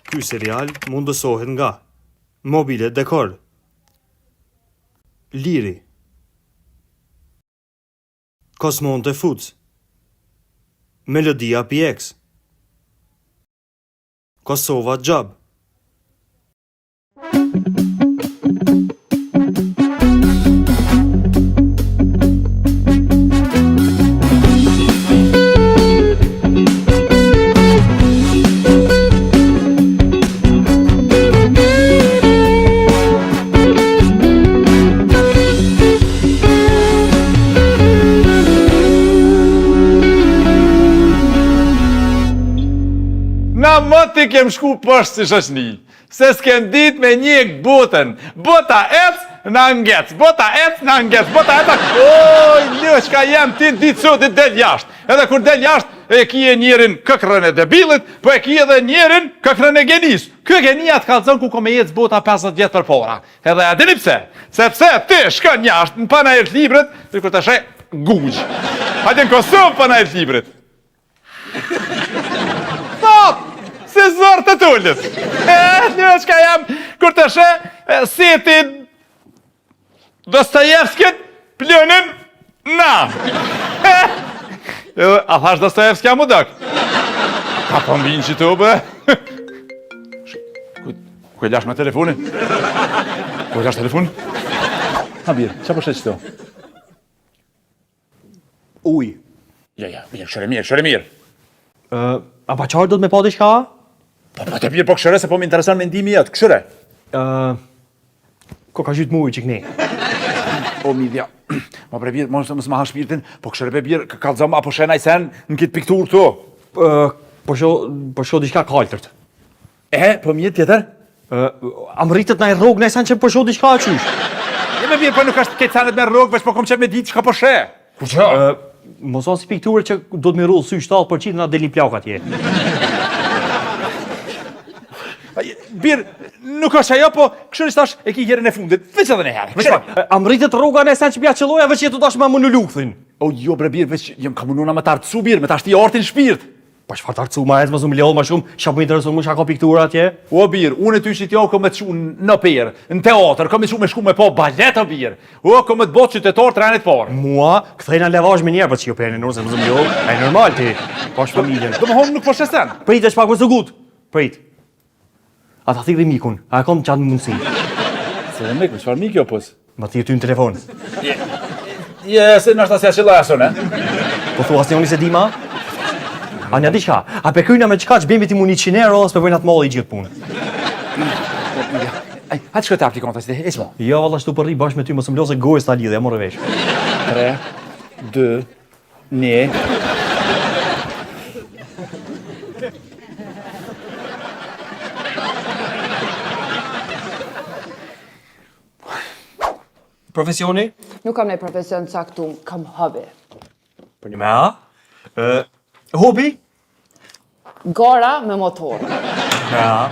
Ky serial mundësohet nga Mobile Decor, Liri, Cosmonte Foods, Melodia PX, Kosova Job. Na më ti kem shku poshtë si shoqni, se s'kem dit me njek botën. Bota ec, na ngec, bota ec, na ngec, bota ec, oj, lëçka jam ti ditë sotit del jashtë. Edhe kur del jashtë, e kije njerin këkrën e debilit, po e kije edhe njerin këkrën e genis. Kë genia të kalzon ku me jetë bota 50 vjetë për para. Edhe a dini pse? Sepse ti shkon jashtë në panajër të librit, dhe kur të shë gugjë. Hajde në Kosovë panajër të librit. Se zorë të tullës. Lëçka jam, kur të shë, seti Dostojevskit, plënin, na. A thash Dostojevskja mu dëk? Ka po mbinë që të bë. Ku e lash me telefonin? Ku e lash telefonin? Ha birë, që po shetë qëto? Uj. Ja, shëre mirë. A pa qarë do të me pa diçka? Po të mirë, po këshëre, se po më interesan mendimi jetë, këshëre. Ko ka gjytë mujë që këni? O, midhja, ma bre birë, mos ma ha shpirtin, po këshëre be birë, kalzom apo shenaj sen në kitë piktur të. Po sho diçka kaltërt. Po mjetë tjetër? Am rritët na i rogë në sen që po sho diçka qysh. Me birë, po nuk është këtë sanet me rogë, veç po kom qep me ditë që ka po she. Ku që? Mos onë si pikturë që do të mi rullë sy 7% na delin plak atje. Birë, nuk është ajo, po këshëri stash e ki herën e fundit, veç edhe në herë. Am rritët rroga në sen që pja qëloja, veç jetu tash ma më në lukthin. O, jo bre birë, veç jem ka mununa me tartësu birë, me ta shti artin shpirt. Pa çfarë tartësu ma ecë, më zumë ljollë ma shumë, qa po interesu më shka ka piktura atje? O birë, unë e ty që t'jo kom me të shu në perë, në teatr, kom me shku me po balet o birë. O, kom me të botë qytetar të ranit parë. Mua, këthejna levaj me njerë, për që jo për e në nërë, se më zumë ljollë, e normal ti, pash familjen. Do më homë nuk po shesten. Prit e shpak më së gut, prit. A ta thikri mikun, a e kom qatë mundësi. Se dhe mikë, qëfar mikë jo pës? Ma thirë ty në telefon. Se nështë asja që lason, Po thua asë njoni se dima? A nja di qka, a pe kryna me qka që bimbi ti mu 100 euro, ose pe vojna të molli i gjithë punë. Hajtë shkët e aplikon të qëti, e qmo? Jo, valla shtu përri bashkë me ty, më së mlo se gojës ta lidhe, ja morë vesh. 3, 2, 1... Profesioni? Nuk kam nej profesion caktum, kam hobby. Për një me a? Hobi? Gara me motor. Me a?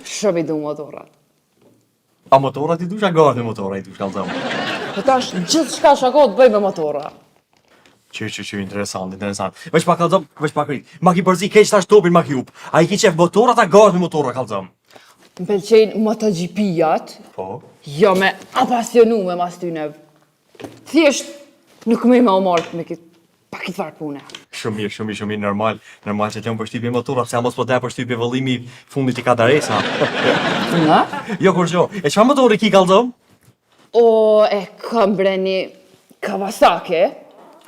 Shumë i du motorat. A motorat i dush, a garë me motorat i dush, kalëzëm? Po tash gjithë shka shakot bëj me motora. Që, interesant. Veç pa kalëzëm, veç pa krit. Ma ki përzi keq tash topin ma ki up. A i ki qef motorat, a garë me motorat, kalëzëm? Më pëlqejnë MotoGP-jat. Po? Jo me apasionu me mas tyne. Thjesht nuk me u marrë me këtë pa këtë farë pune. Shumë mirë, normal. Normal që të lëmë përshtypje motorat, se a mos po te përshtypje vëllimi fundit i kadaresa. Nga? Jo, kur gjo. E çfarë motori ki kalëzëm? O, e kam breni Kawasaki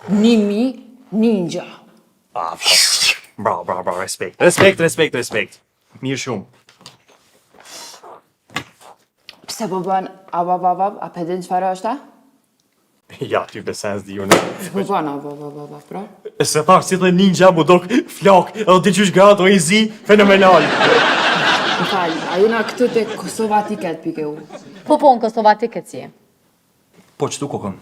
1000 Ninja. Bravo, respekt. Mirë shumë. Pse po bën a pedin çfarë është ta? Ja, ty besens di unë. Po bën pra? Se thash si dhe ninja mu dok flak, edhe ti qysh gato i zi, fenomenal. Më falë, a juna këtu të Kosova tiket pike u? Po, në Kosova tiket si. Po, qëtu kokën?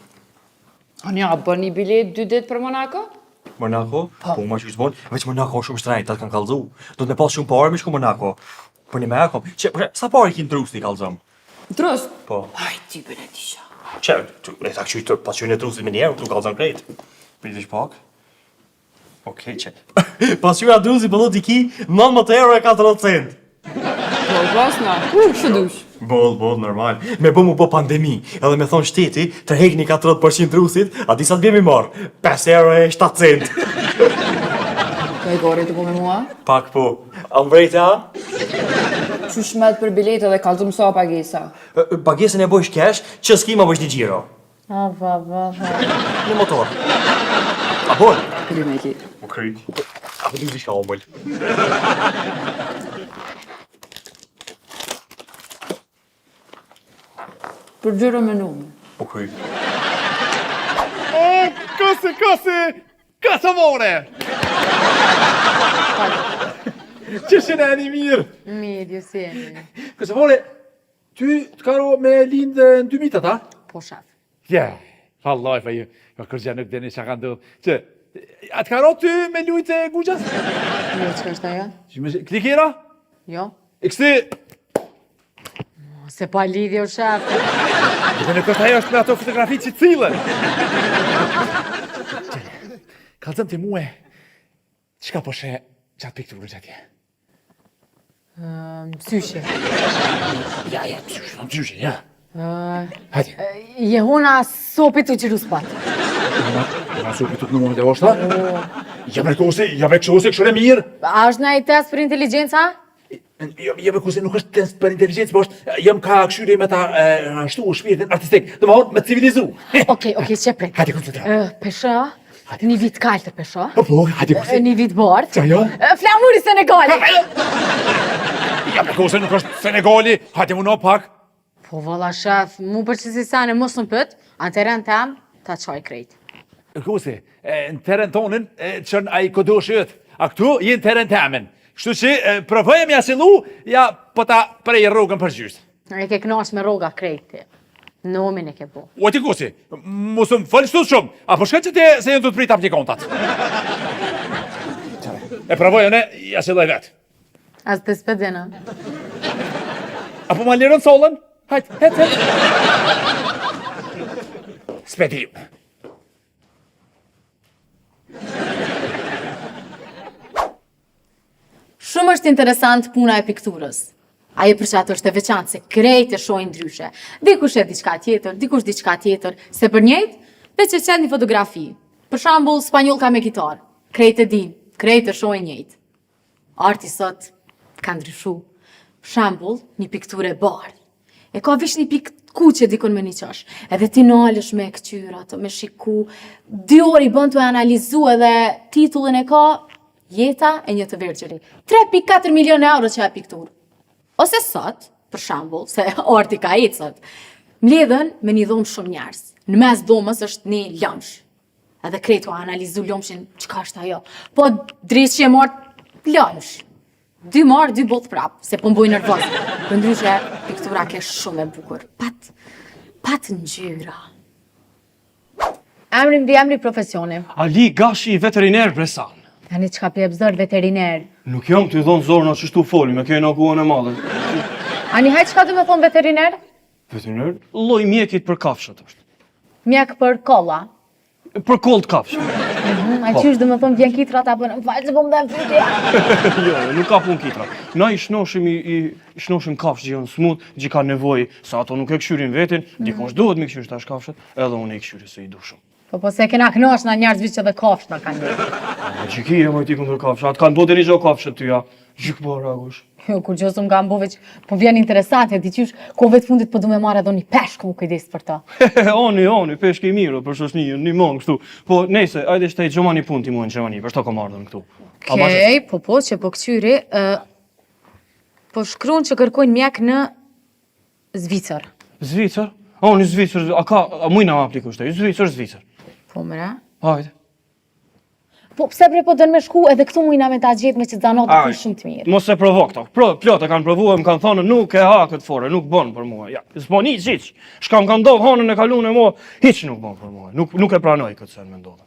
A nja, bën një bilet 2 ditë për Monako? Monako? Po, ma që zbonë, veç Monako shumë shtrajt, ta të kanë kalzu. Do të me pas shumë parë me shku Monako. Për një me akom, sa parë i kinë trusti kalzëm? Trust? Po. Aj, ti bën e tisha. E ta këqyjtë pas qënë e trusit me njerë, tu kalzëm krejt. Pritish pak. Okej, që. Pas qënë a trusit për do t'i ki, 19 euro e 40 cent. Glasna, që dush? Boll, normal. Me bë mu po pandemi, edhe me thon shteti, të hekni 40% rusit, a disa të vjemi marë, 5 euro e 7 cent. Ka i gori të po me mua? Pak po, a më vrejtë a? Që shmet për biletë dhe kalzum sa pagesa? Pagesën e bojsh cash, që s'ki ma bojsh një gjiro. Va. Në motor. A bol? Kry me ki. Po kry. A po du zishka ombol. Për gjyro me nume. Po kry. Kësë more! Që shënë e një mirë? Mirë, ju si jeni. Kësë more, ty të karo me lindë në 2000 ta? Po shaf. Ja, vallaj, fa ju kërgja nuk deni që ka ndodhë. Që, a të karo ty me lujtë e guqas? Jo, që është ajo? Klikera? Jo. E kësti, Se pa lidhje o shaf. dhe në kështë ajo është me ato fotografi që cilën. Kalëzëm të muë, qka po shë qatë pikturë gjatje? Psyshe. Ja, psyshe, ja. Hajde. Jehona sopit u qiru spat. Ma supi të të numërit e oshta? Ja me këshose, këshore mirë. A është na i test për inteligenca? Ja me këshose nuk është test për inteligencë, po është, jam ka këshyri me ta ashtu shpirtin artistik, dhe më honë me civilizu. Okej, që prej. Hajde koncentra. Pesha, një vit kaltër pesha. Po, hajde këshose. Një vit bardh. Qa jo? Flamuri Senegali. Ja me këshose nuk është Senegali, hajde më no pak. Po valla shef, mu për që si sane mos në pët, anë teren tem, ta qaj krejt. Këshose, në teren tonin, qënë a i kodo shët, a këtu jenë teren temen. Kështu që provojëm ja silu, ja po ta prej rrugën për gjysë. E ke knash me rroga krejti. Nomin e ke po. O ti kusi, musëm fëllë shtu shumë, apo shkët që ti se jenë të të prit aplikontat. E provojën e, ja siloj vetë. As të spedena. Apo ma lirën solën? Hajt. Spedim. Shumë është interesant puna e pikturës. Ajo për që ato është e veçantë se krejt e shojnë ndryshe. Dikush e diçka tjetër, se për njëjtë, veç e qenë një fotografi. Për shambull, spanjoll ka me kitar. Krejt e din, krejt e shojnë njëjtë. Arti sot ka ndryshu. Shambull, një pikturë e bardhë. E ka vish një pikë kuqe dikon me një qash. Edhe ti nalësh me këqyra, të me shiku. 2 orë i bën të analizu edhe titullin e ka Jeta e një të vergjeri. 3.4 milion euro që e pikturë. Ose sot, për shambull, se arti ka ecë sot, mbledhen me një dhomë shumë njerëz. Në mes dhomës është një lëmsh. Edhe krejtu analizu lëmshin, çka është ajo. Po drejt që e marrë lëmsh. 2 marrë, 2 botë prapë, se po mboj nervoz. Për ndryshe, piktura ke shumë e bukur. Pat ngjyra. Emri profesioni. Ali Gashi veteriner Bresan. Tani çka pjep zor veteriner. Nuk jam të dhonë zorë në qështu foli, me kejna guën e madhe. Ani hajt çka do me thonë veteriner? Veteriner? Lloj mjekit për kafshët është. Mjek për kolla. Për koll të kafshë. A qysh do me thonë vjen kitrat apo në falë që po më dhe fytja? Jo, nuk ka pun kitra. Na i shnoshim kafshë që janë smut, që ka nevojë, sa ato nuk e këshyrin vetin, dikush duhet me këshyri tash kafshët, edhe unë e këshyri se i du shumë. Po se kena knosh na njerëzve që dhe kafshë na kanë një. A gjiki e mojti kundër kafshë, atë kanë bote një gjo kafshët tyja. Gjikë po ragush. Jo, kur gjosë më kam boveq, po vjen interesante, di qysh, kove të fundit po du me marrë edhe një peshkë më kujdes për ta. Oni, peshke i mirë, për shoshni, një mongë këtu. Po, nejse, ajde shtaj gjomani pun ti muën gjomani, për shto kom ardhën këtu. Okej, po që po këqyri, po shkruan që kërkojnë mjek në Zvicër. Zvicër? Në Zvicër, a mujna ma apliku shtaj, Zvicër. Po mëra? Hajde. Po pse bre po dën me shku edhe këtu mujna me ta gjetë me që zanot të shumë të mirë. Mos e provo këto. Plot e kanë provuar, më kanë thonë nuk e ha këtë fore, nuk bën për mua. Ja, s'po një hiç. Shka më kanë ndodh hanën e kaluar mua, hiç nuk bën për mua. Nuk e pranoj këtë sen më ndodh.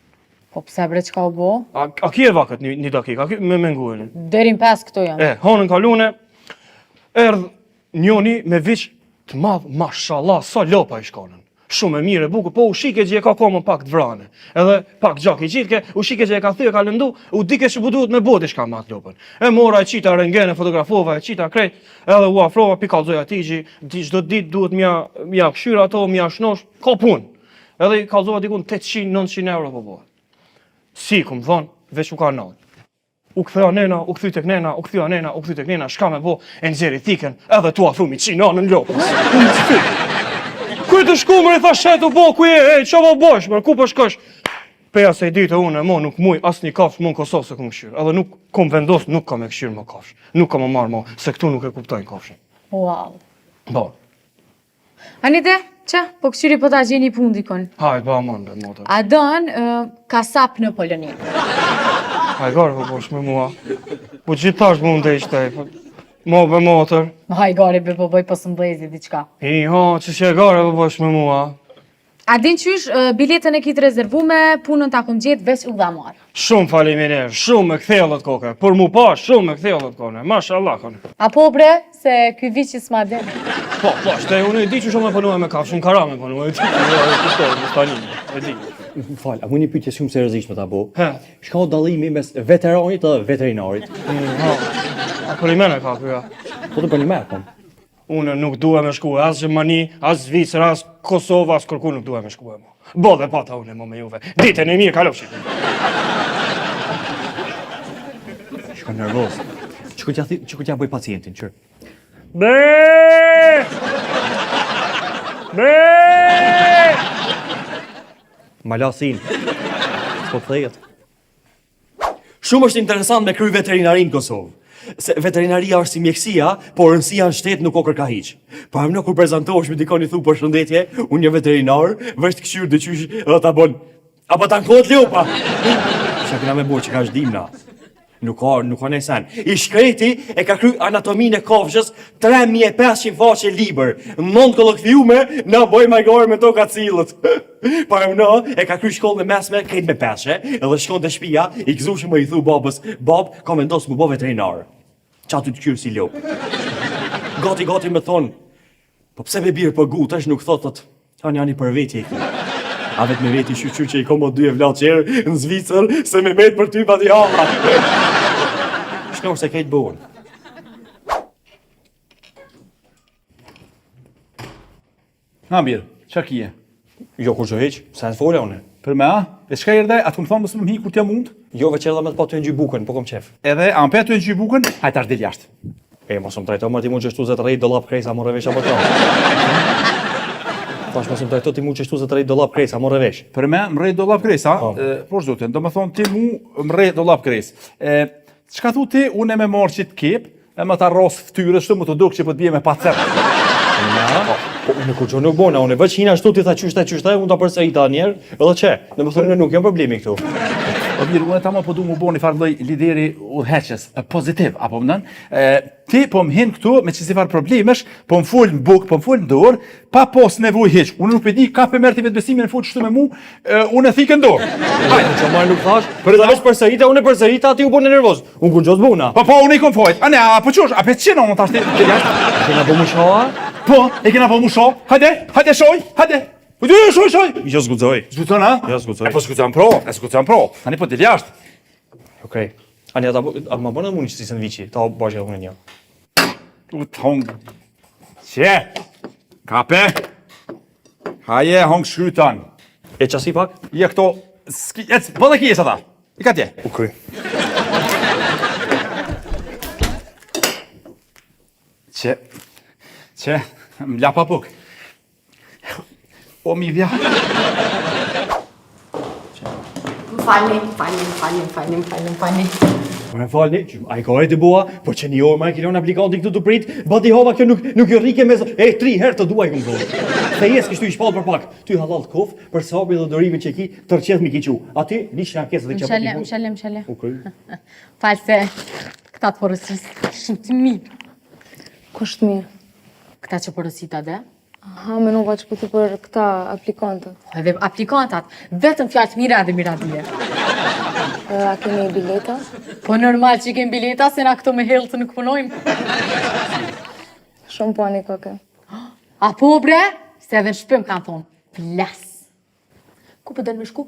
Po pse bre çka u bë? A ki e vakët një dakikë, me mengueni. Deri në 5 këtu janë. Hanën kaluane erdh njoni me viç të madh, mashallah, sa lopa i shkonën. Shumë e mirë, e bukur, po u shike që e ka komën pak të vrane. Edhe pak gjak i qitke, u shike që e ka thyrë, ka lëndu, u dike që bu duhet me bodi shka ma të lopën. E mora e qita rengene, fotografova, e qita krejt, edhe u afrova, pi kalzoj ati që çdo ditë duhet mja këshyra ato, mja shnosh, ka punë. Edhe i kalzova dikun 800-900 euro po bëhet. Si, ku më thonë, veç u ka nalë. U kthea nena, u kthy tek nena, u kthya nena, u kthy tek nena, shka me bo, e nxeri thiken, edhe tu afrumi qinanën lopës. Kuj të shku më i tha shetu bo, ku e, qa po bosh, mërë, ku po shkosh? Peja se i ditë unë, mo nuk muj as një kafsh më në Kosovë se ku më këshyrë. Edhe nuk kom vendos, nuk kam e këshyrë më kafsh. Nuk kam më marrë mo, se këtu nuk e kuptojnë kafshin. Wow. Ba, Anite, qa? Po këshyri po ta gjeni punë dikon. hajt, ba mande, motër. A dënë kasap në Poloni. Hajt, garë po bosh me mua. Po gjithash më ndej qëtaj, po... Mo be motër. Haj gari be po bëj pas mbëlezi diçka. I ha, që që garë po bosh me mua. A din qysh biletën e kitë rezervume, punën ta kom gjetë veç u dha marë. Shumë faleminderit, shumë me kthellët koke. Por mu pa, shumë me kthellët kone. Mashallah kone. A po bre, se ky vit që s'ma den. Po, shte, unë e di që shumë me punua me kafshën, kara me punua, e di, e di. Fal, a mu një pyetje shumë seriozisht me ta bo? He. Shka o dallimi mes veteranit dhe veterinarit? A për i mene ka këja. Po të për një me, kom. Unë nuk duhe me shku, as Gjermani, as Zvicër, as Kosovë, as kërku nuk duhe me shku e mo. Bo dhe pata unë e mo me juve. Ditën e mirë, kalofshi. Shka nervoz. Që t'ja bëj pacientin, qërë? Be! Malasin. S'po të thejet. Shumë është interesant me kry veterinarin në Kosovë. Se veterinaria është si mjekësia, por rëndësia në shtetë nuk o kërka hiq. Pa më në kur prezentohesh me dikon i thu për shëndetje, unë një veterinar, vështë këshyrë dhe qysh edhe ta bon. Apo ta në kodë ljopa. Qa këna me bo që ka shdimna. Nuk ka nesen. I shkreti e ka kry anatominë e kofshës 3500 faqe liber. Nënd kollokviume, na boj majgore me to ka cilët. Para më e ka kry shkollën e mesme, krejt me peshe, edhe shkon të shpia, i këzushë më i thu babës, bab, ka vendos më bo veterinar. Qa ty të kyrë si lop. Gati me thonë, po pse me birë për gutash nuk thotët, janë për veti e këtu. A vetë me veti shqyqyr që i komo 2 vlat qerë në Zvicër, se me metë për ty pa t'i hama. Shnor se kejtë bohën. Na birë, qa kije? Jo kur që heq, se në folja une. Për me a? E shka i rdej, a të më thonë mësë më hi kur t'ja mund? Jo veç edhe me të pa të ngjy bukën, po kom qef. Edhe, a më pe të në gjy bukën, hajtë ashtë del jashtë. E, mos më trajto, më ti mund që shtu zë të rejt dollap krejsa, morë vesh apo ta. Tash mos më trajto ti mund që shtu zë të rejt dollap krejsa, morë vesh. Për me, më rejt dollap krejsa, por zotin, do më thonë ti mu më rejt dollap krejs. Qka thu ti, unë e me marë që t'kip, e më ta ros ftyrës shtu, më të duk që po t'bje me pacet. Po unë kur që nuk bona, unë veç hina shtu ti tha qyshtaj, unë ta përsërita njerë, edhe që, në më thonë nuk jam problemi këtu. Po mirë, unë ta më po du më bo një farë lloj lideri udhëheqës, pozitiv, apo më nën? Ti po më hin këtu me qësi farë problemesh, po më full në bukë, po më full në dorë, pa pos nevoj hiq. Unë nuk di ka për mërë ti vetë besimin e full qështu me mu, unë e thikë në dorë. Hajde, që marrë nuk thash, për edhe veç përsërita, unë e përsërita, ti u bune nervoz. Unë kur gjos buna. Po, unë i kom fojt. A ne, a po qosh, a pe qenë unë tash ti? Kena po mu shoha? Po, e kena po mu shoh. Hajde shoj, hajde. Shoj. Jo zgudzoj. Zgudzon, a? Jo zgudzoj. E po zgudzon pro, Tani po del jashtë. Okej. Ani ata më bënë mund që si sandviqi, ta bashkë unë një. U të hongë. Qe, kape. Haje, hongë shrytan. E qasi pak? Je këto, bëllë ki jesë ata. I ka tje. Okej. Qe, m'la pa puk. O mi vja. Falni. Më falni, a i ka e të bua, po që një orë ma e kilon aplikanti këtu të prit, bati hova kjo nuk jo rike me zë, 3 herë të duaj këmë zonë. Të jes kështu i shpalë për pak, ty halal të kof, për sabri dhe dorimin që ki, tërqeth mi ki qu. A ty, lish nga kesë dhe që apo Mshele. Okej. Falë se këta të porësis shumë të mirë. Kështë mirë. Këta që porësita dhe? Aha, menova që pëti për këta aplikantët. Edhe aplikantat, vetëm fjalë të mira dhe miradije. A kemi bileta? Po normal që i kem bileta, se na këto me helë të nuk punojmë. Shumë panik oke. A po bre, se edhe në shpëm kanë thonë, Flas. Ku po dënë me shku?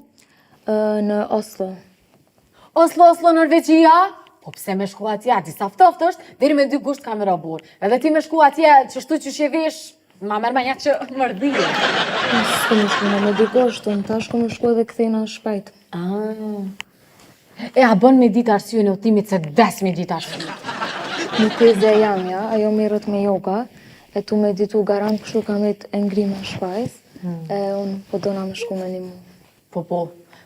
Në Oslo. Oslo, Norvegjia? Po pse me shku atje, disa ftoftë është, deri me 2 gusht ka me rabur. Edhe ti me shku atje, qështu që shevesh, ma merë manja që mërdhije. S'ku më shku me 2 gushtën, ta shku më shku edhe këthejna shpejt. E a bën me ditë arsye në utimit se des me ditë arsye. Në tezja jam, ja, ajo merët me yoga, e tu me ditu garant kështu kam e ngrima shpajs, e unë po dona me shku me një mu. Po,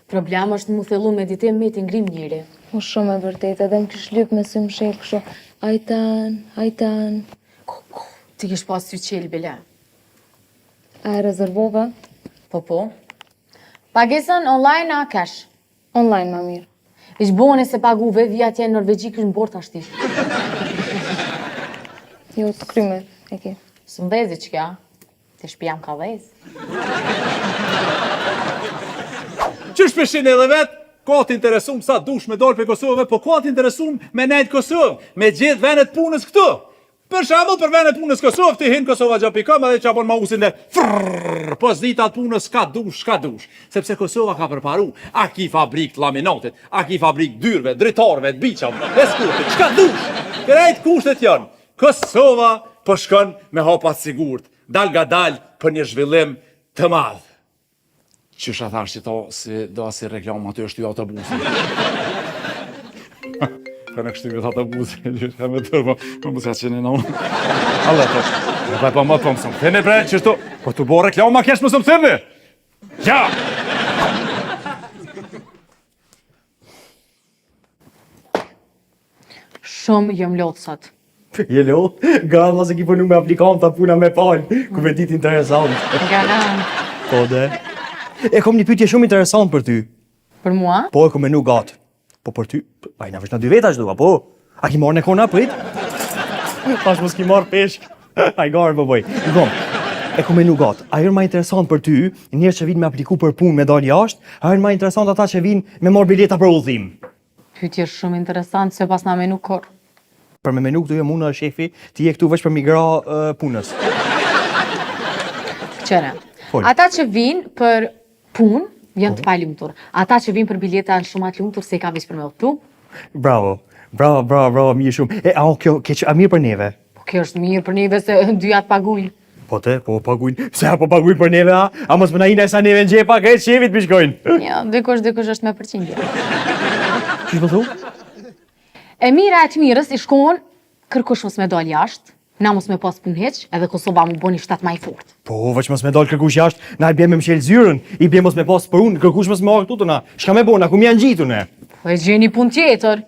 problem është mu thellu meditim me t'ingrim njëri. Po shumë e vërtet, edhe më kish lyp me sy më shek kështu, ajtan. Ti kish pas sy qelë, bile. A e rezervova? Po. Pagesën online a cash? Online ma mirë. Ish bone se paguve, vija atje në Norvegji kësh në bort ashti. Jo, të kryme, e ki. Së më dhezi që kja, të shpijam ka dhez. Qysh peshin edhe vetë, ka t'interesum sa dush me dolë për Kosovë, po ka t'interesum me nejtë Kosovë, me gjithë venet punës këtu. Për shembull, për venet punës Kosovë, ti hinë Kosova.com edhe që apon ma usin dhe frrrr, po zditat punës ka dush. Sepse Kosova ka përparu, a ki fabrik të laminatit, a ki fabrik dyrve, dritarve, të biqave, eskurtit, çka dush. Krejt kushtet janë. Kosova po shkon me hapat sigurt, dal ga dal për një zhvillim të madh. Qysha thash që si do si reklama aty është ty autobusi. Ka në kështu të autobusi, që me tërë, më mësë ka qenë në unë. Alla të, dhe pa më të mësëm, thene bre, qështu, po të bo reklama kesh mësëm thene. Ja! Shumë jëm lotë sot. Jelo, gama se ki përnu me aplikanta puna me palë, ku me ditë interesant. Garan. Po dhe. E kom një pyetje shumë interesant për ty. Për mua? Po e kom menu gatë. Po për ty, a i na vesh na 2 veta që duha, po? A ki marrë në kona prit? Pash mos ki marrë peshk. A i garë, po boj. Gom, e kom menu gatë. A jërë ma interesant për ty, njerë që vinë me apliku për punë me dalë jashtë, a jërë ma interesant ata që vinë me marrë bileta për udhim. Pyetje shumë interesant, se pas na menu kur. Për me menu këtu jam unë shefi, ti je këtu veç për migra punës. Qëre, Fol. ata që vinë për punë, janë të palumtur. Ata që vinë për bileta janë shumë atë lumtur se i ka veç për me udhtu. Bravo, mirë shumë. E, a mirë për neve? Po kjo është mirë për neve se dyja të pagujnë. Po te, po pagujnë. Se po pagujnë për neve, a? A mos më na ina sa neve në gjepa, krejt shefit pishkojnë. Ja, dikush është me përqindje. Qysh më thu? E mira e të mirës i shkon, kërkush mos me dal jashtë, na mos me pas punë heq, edhe Kosova mu boni shtat ma i fort. Po, veç mos me dal kërkush jashtë, na i bje me mshel zyrën, i bje mos me pas për unë, kërkush mos me arë këtu të na. Shka me bona, ku mi janë gjitu ne? Po e gjeni punë tjetër.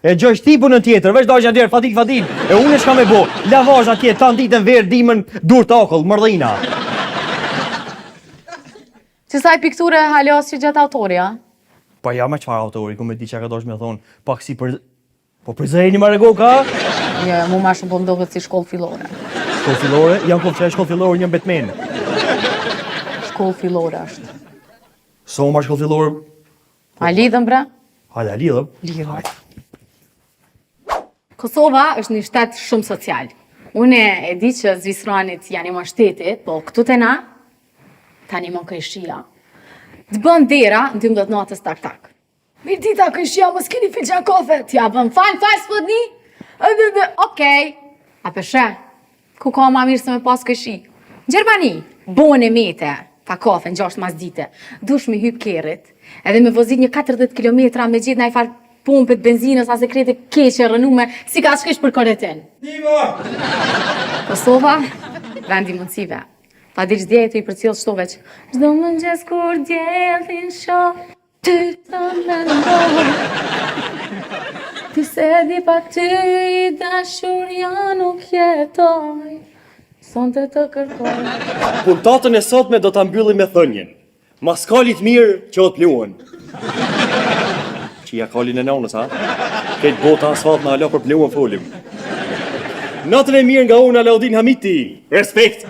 E gjojsh ti punën tjetër, veç dajsh atjerë fatin. E unë shka me bo, lavazh atje, tanë ditën verë, dimën, dur të akull, mërdhina. Qësaj pikture halos që gjatë autorja? Pa ja me qfar autori, ku me di që ka dosh me thonë, pak si për... Po për zëjni ma rego ka? Jo, mu ma shumë po ndohet si shkollë fillore. Shkollë fillore, janë kom që e shkollë fillore një Batman. Shkollë fillore është. So ma shkollë fillore... A lidhëm bre? Hale, lidhëm. Lidhëm. Kosova është një shtet shumë social. Une e di që Zvicranit janë ima shtetit, po këtu të na, tani më këshia. Të bën dera në 12 natës tak. Mirë dita këshia, mos keni filxan kafe. T'ja bën fal s'pod ni? Okej. A përshe, ku ka ma mirë se me pas këshi? Gjermani, bone mete, pa kafe në 6 mas dite. Dush me hyp kerrit, edhe me vozit një 40 km me gjithë na i farë pumpet benzinës, a sekrete keqe rënume, si ka shkesh për koretin. Kosova, vendi mundësive. Pa diç djeti i për cilë shto veç. Çdo mëngjes kur djelin shoh, ty të mendoj. Ty se di pa ty i dashuria nuk jetoj. Sonte të kërkoj. Puntatën e sotme do ta mbyllim me thënien. Maskalit mirë që o t'pluën. Që ja kalin e nonës, ha? Këtë bota asfalt në ala për pluën folim. Natën e mirë nga unë Alaudin Hamiti. Respekt!